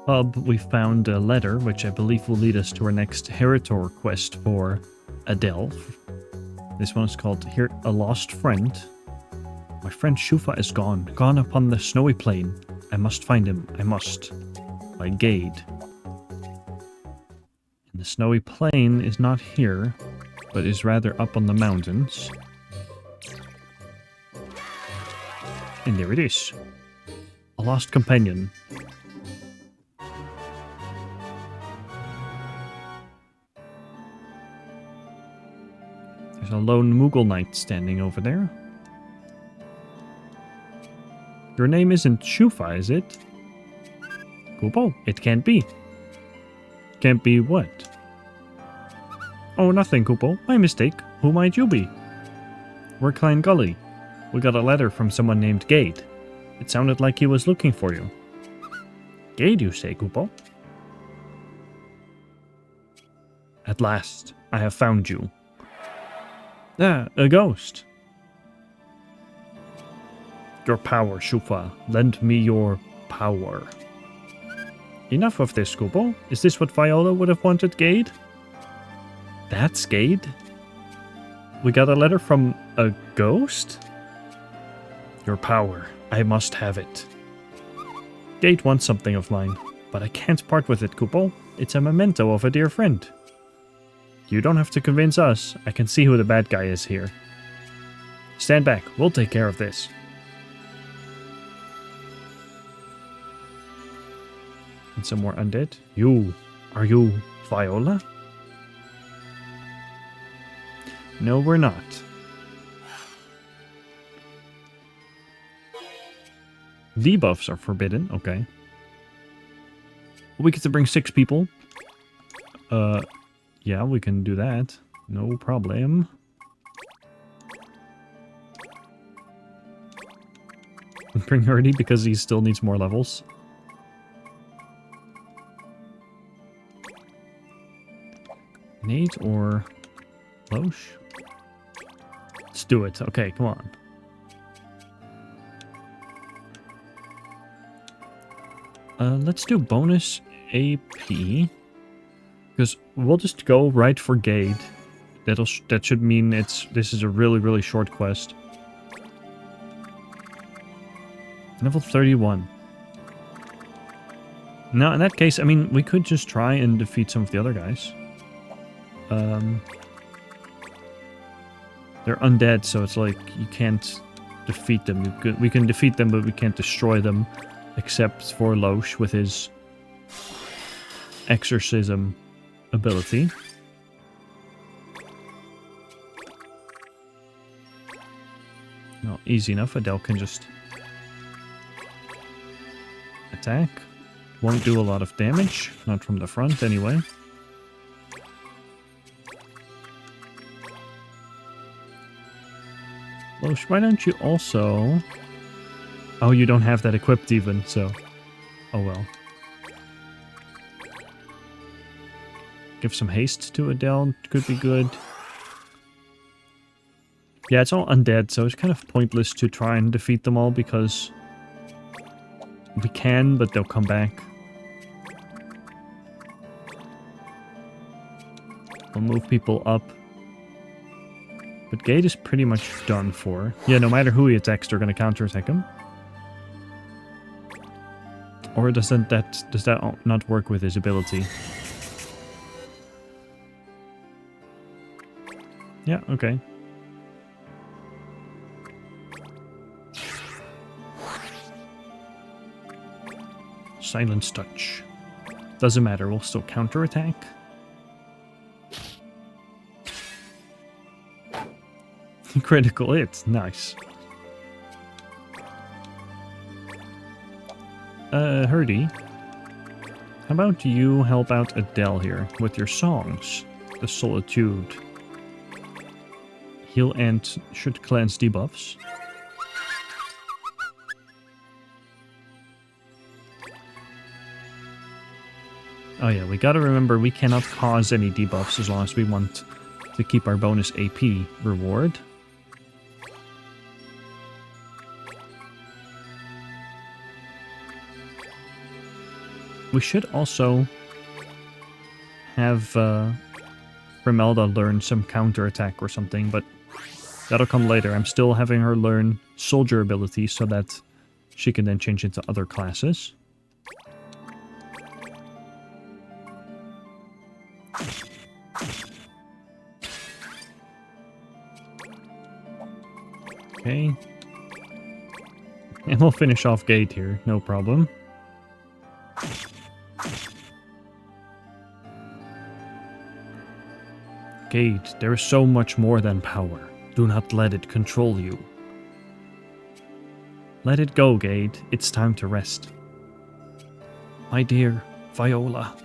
hub, we found a letter, which I believe will lead us to our next Heritor quest for Adelle. This one is called Here a Lost Friend. My friend Shufa is gone upon the snowy plain. I must find him, I must. By Gade. And the snowy plain is not here, but is rather up on the mountains. And there it is. A lost companion. There's a lone Moogle knight standing over there. Your name isn't Shufa, is it? Kupo, it can't be. Can't be what? Oh, nothing, Kupo. My mistake. Who might you be? We're Klein Gully. We got a letter from someone named Gade. It sounded like he was looking for you. Gade, you say, Kupo? At last, I have found you. Ah, a ghost. Your power, Shufa. Lend me your power. Enough of this, Kupo. Is this what Viola would have wanted, Gade? That's Gade? We got a letter from a ghost? Your power. I must have it. Gade wants something of mine, but I can't part with it, Kupo. It's a memento of a dear friend. You don't have to convince us. I can see who the bad guy is here. Stand back. We'll take care of this. And some more undead. Are you Viola? No, we're not. Debuffs are forbidden. Okay. We get to bring 6 people. Yeah, we can do that. No problem. Bring Hardy because he still needs more levels. Nate or Loesch? Let's do it. Okay, come on. Let's do bonus AP. Because we'll just go right for Gade. That should mean this is a really, really short quest. Level 31. Now, in that case, I mean, we could just try and defeat some of the other guys. They're undead, so it's like you can't defeat them. We can defeat them, but we can't destroy them, except for Loesch with his exorcism ability. No, easy enough. Adelle can just attack. Won't do a lot of damage, not from the front anyway. Loesch, why don't you also... Oh, you don't have that equipped even, so... Oh well. Give some haste to Adelle, could be good. Yeah, it's all undead, so it's kind of pointless to try and defeat them all because... We can, but they'll come back. We'll move people up. But Gade is pretty much done for. Yeah, no matter who he attacks, they're going to counterattack him. Or does that not work with his ability? Yeah, okay. Silence touch. Doesn't matter, we'll still counterattack. Critical hit, nice. Hardy, how about you help out Adelle here with your songs? The Solitude. Heal and should cleanse debuffs. Oh yeah, we gotta remember we cannot cause any debuffs as long as we want to keep our bonus AP reward. We should also have Grimelda learn some counterattack or something, but that'll come later. I'm still having her learn soldier ability so that she can then change into other classes. Okay. And we'll finish off Gate here, no problem. Gate, there is so much more than power. Do not let it control you. Let it go, Gate. It's time to rest. My dear Viola.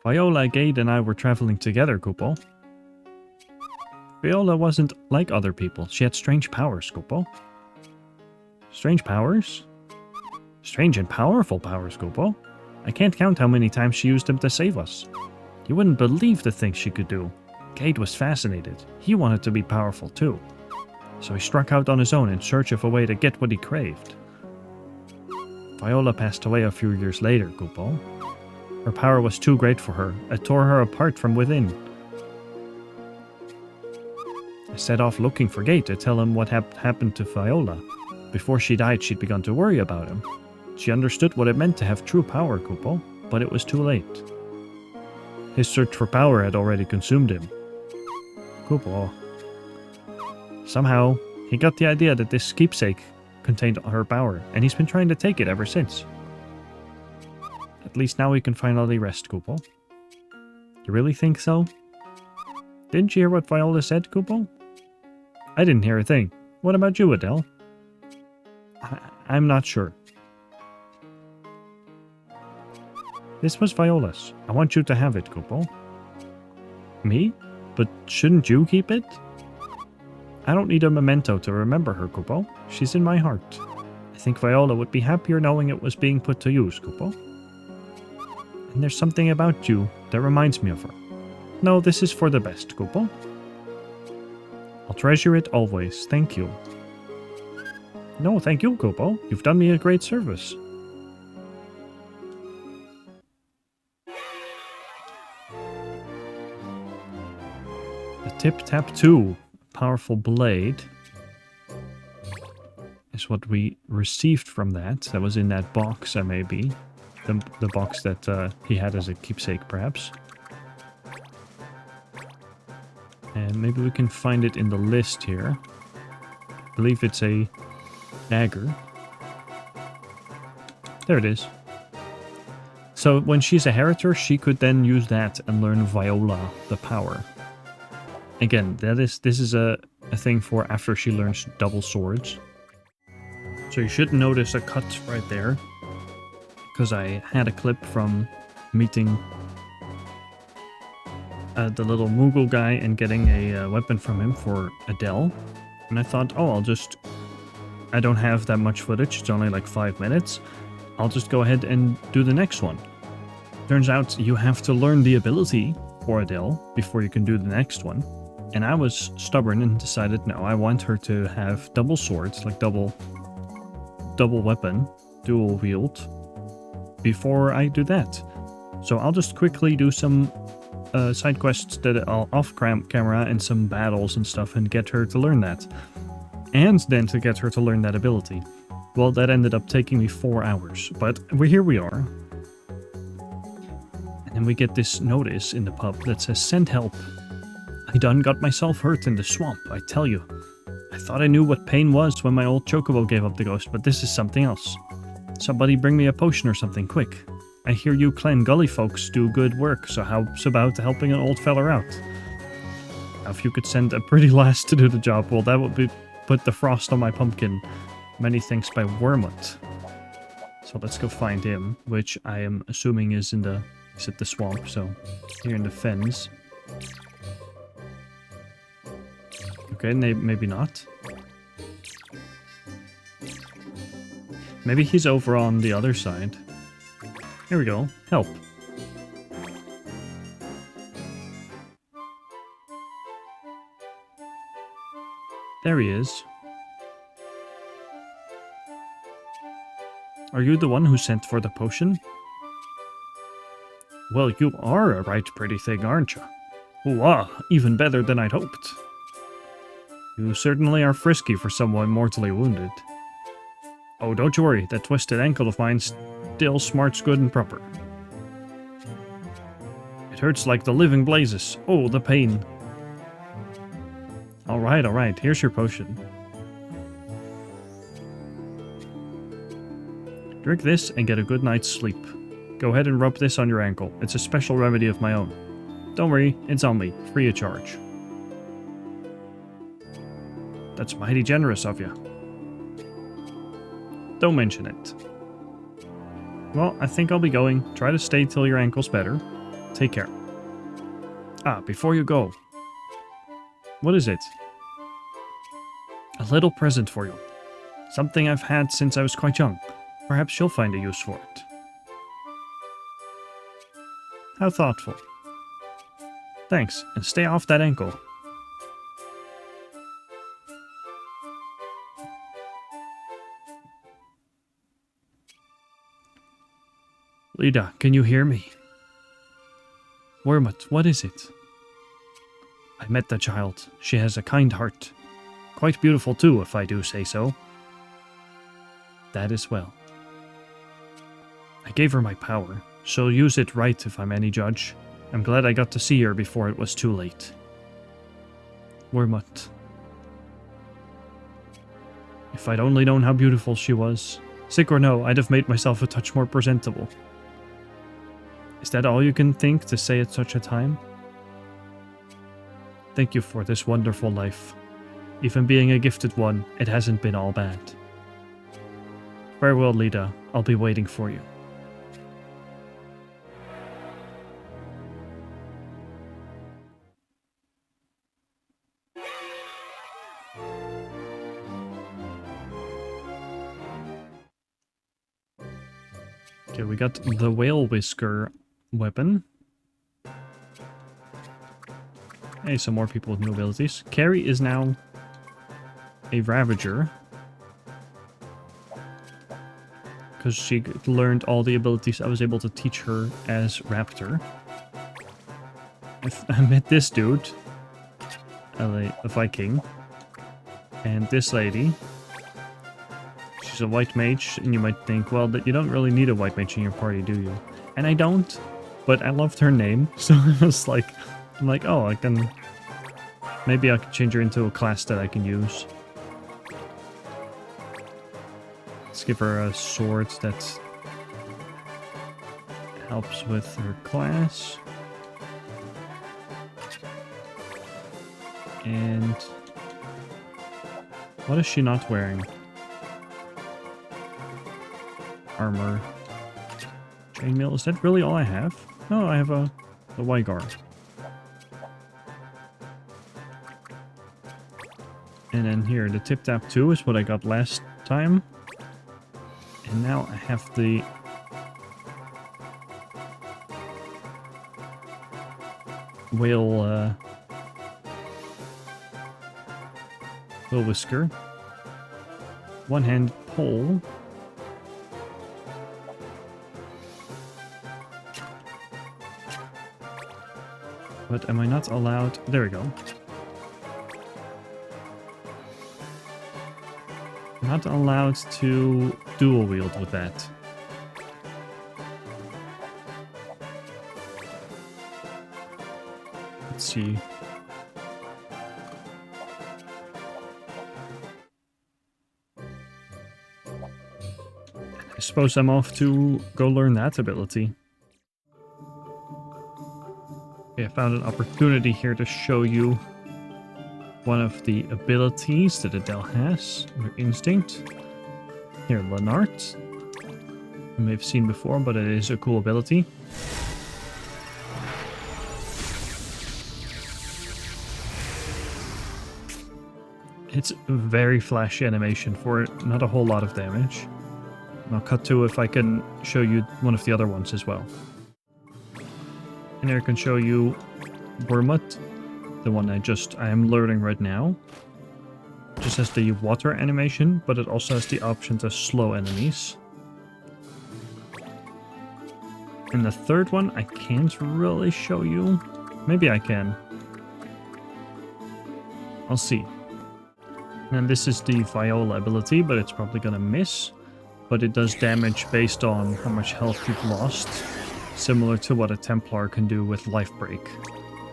Viola, Gate, and I were traveling together, Kupo. Viola wasn't like other people. She had strange powers, Kupo. Strange powers? Strange and powerful powers, Kupo. I can't count how many times she used them to save us. You wouldn't believe the things she could do. Gate was fascinated. He wanted to be powerful too. So he struck out on his own in search of a way to get what he craved. Viola passed away a few years later, Kupo. Her power was too great for her. It tore her apart from within. I set off looking for Gate to tell him what happened to Viola. Before she died, she'd begun to worry about him. She understood what it meant to have true power, Kupo, but it was too late. His search for power had already consumed him. Kupo. Somehow, he got the idea that this keepsake contained her power, and he's been trying to take it ever since. At least now we can finally rest, Kupo. You really think so? Didn't you hear what Viola said, Kupo? I didn't hear a thing. What about you, Adelle? I'm not sure. This was Viola's. I want you to have it, Kupo. Me? But shouldn't you keep it? I don't need a memento to remember her, Kupo. She's in my heart. I think Viola would be happier knowing it was being put to use, Kupo. And there's something about you that reminds me of her. No, this is for the best, Kupo. I'll treasure it always. Thank you. No, thank you, Kupo. You've done me a great service. The Tip-Tap 2, powerful blade, is what we received from that. That was in that box, maybe. The box that he had as a keepsake, perhaps. And maybe we can find it in the list here. I believe it's a dagger. There it is. So when she's a Heritor, she could then use that and learn Viola, the power. Again, this is a thing for after she learns double swords. So you should notice a cut right there, because I had a clip from meeting the little Moogle guy and getting a weapon from him for Adelle. And I thought, oh, I don't have that much footage, it's only like 5 minutes. I'll just go ahead and do the next one. Turns out you have to learn the ability for Adelle before you can do the next one. And I was stubborn and decided, no, I want her to have double swords, like double weapon, dual wield, before I do that. So I'll just quickly do some side quests that are off camera and some battles and stuff and get her to learn that. And then to get her to learn that ability. Well, that ended up taking me 4 hours, but here we are. And then we get this notice in the pub that says, "Send help. I done got myself hurt in the swamp, I tell you. I thought I knew what pain was when my old chocobo gave up the ghost, but this is something else. Somebody bring me a potion or something, quick. I hear you Clan Gully folks do good work, so how's about helping an old feller out? Now, if you could send a pretty lass to do the job, well, that would put the frost on my pumpkin. Many thanks by Wormut." So let's go find him, which I am assuming is at the swamp, so here in the fens. Okay, maybe not. Maybe he's over on the other side. Here we go. Help. There he is. Are you the one who sent for the potion? Well, you are a right pretty thing, aren't you? Ooh, even better than I'd hoped. You certainly are frisky for someone mortally wounded. Oh, don't you worry, that twisted ankle of mine still smarts good and proper. It hurts like the living blazes. Oh, the pain. Alright, here's your potion. Drink this and get a good night's sleep. Go ahead and rub this on your ankle. It's a special remedy of my own. Don't worry, it's on me, free of charge. That's mighty generous of you. Don't mention it. Well, I think I'll be going. Try to stay till your ankle's better. Take care. Ah, before you go. What is it? A little present for you. Something I've had since I was quite young. Perhaps you'll find a use for it. How thoughtful. Thanks, and stay off that ankle. Lida, can you hear me? Wormut, what is it? I met the child. She has a kind heart. Quite beautiful too, if I do say so. That is well. I gave her my power. She'll use it right if I'm any judge. I'm glad I got to see her before it was too late. Wormut. If I'd only known how beautiful she was. Sick or no, I'd have made myself a touch more presentable. Is that all you can think to say at such a time? Thank you for this wonderful life. Even being a gifted one, it hasn't been all bad. Farewell, Lida. I'll be waiting for you. Okay, we got the whale whisker weapon. Hey, some more people with new abilities. Carrie is now a Ravager. Because she learned all the abilities I was able to teach her as Raptor. I met this dude, a Viking, and this lady. She's a white mage, and you might think, well, that you don't really need a white mage in your party, do you? And I don't, but I loved her name, so I was like, oh, I can, maybe I can change her into a class that I can use. Let's give her a sword that helps with her class. And what is she not wearing? Armor. Chainmail, is that really all I have? No, I have the Wygar. And then here, the Tip Tap 2 is what I got last time. And now I have the whale whisker. One hand pole. But am I not allowed? There we go. I'm not allowed to dual wield with that. Let's see. I suppose I'm off to go learn that ability. Okay, I found an opportunity here to show you one of the abilities that Adelle has, her instinct. Here, Lenart. You may have seen before, but it is a cool ability. It's a very flashy animation for not a whole lot of damage. And I'll cut to if I can show you one of the other ones as well. And here I can show you Wormut, the one I am learning right now. It just has the water animation, but it also has the option to slow enemies. And the third one I can't really show you. Maybe I can. I'll see. And this is the Viola ability, but it's probably gonna miss. But it does damage based on how much health you've lost, similar to what a Templar can do with Life Break.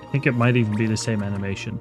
I think it might even be the same animation.